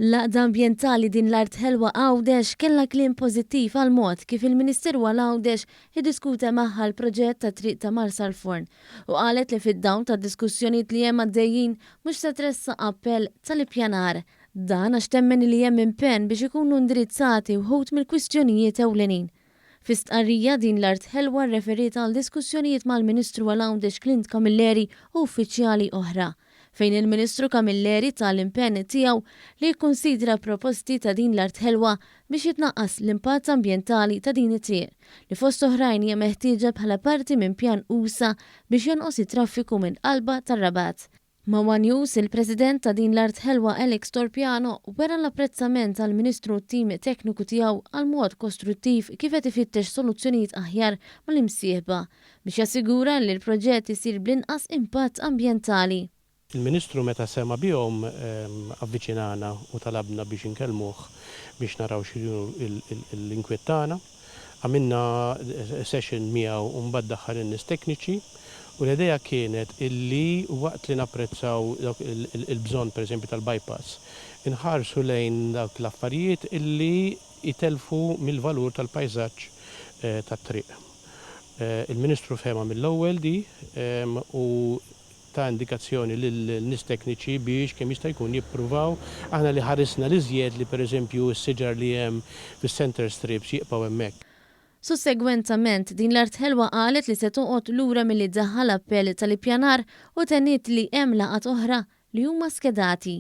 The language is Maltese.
Laqda ambjentali din l-Art Ħelwa Għawdex kellha kliem pożittiv għal mod kif il-Ministeru għal Għawdex jiddiskuta magħha l-proġett ta' triq ta' Marsa l-Forn u qalet li fid-dawn ta' diskussjonijiet li hemm għaddejjin mhux se tressa appell tal-ippjanar. Dan għax temmen li hemm impenn biex ikunu indirizzati wħud mill-kwistjonijiet ewlenin. Fi-stqarrija din l-Art Ħelwa rreferita għal diskussjonijiet mal-Ministru għal Għawdex Clint Camilleri u uffiċjali oħra, fejn il-Ministru Camilleri tal-impenn tiegħu li jikkunsidra proposti ta' din l-Art Ħelwa biex jitnaqqas l-impatt ambjentali ta' din it-triq li fost oħrajn hija meħtieġa bħala parti minn pjan USA biex jonqos it-traffiku minn qalba tar-Rabat. Ma' News, il-President ta' din l-Art Ħelwa Alex Torpiano wera l-apprezzament tal-Ministru t-tim tekniku tiegħu għal mod kostruttiv kif qed ifittex soluzzjonijiet aħjar mal-imsieħba biex jassigura li l-proġett isir bl-inqas impatt ambjentali. Il-Ministru meta sema bihom avviċinana u talabna biex inkellmuh biex naraw x'inhu l-inkwettana. Għamilna session miegħu u mbagħad daħħal in-nies tekniċi u l-idea kienet illi waqt li napprezzaw il-bżonn pereżempju tal-bypass inħarsu lejn dawk l-affarijiet illi jitelfu mill-valur tal-pajżaġġ tat-triq. Il-Ministru fehma mill-ewwel di u ta' indikazzjoni lill-nies tekniċi biex kemm jista' jkun jippruvaw aħna li ħarisna li żjed li pereżempju s-siġar li hemm fis-center strips jibqgħu hemmhekk. Sussegwentament din l-Art Ħelwa qalet li se toqgħod lura milli ddaħħal appell tal-ippjanar u tenniet li hemm laqgħat oħra li huma skedati.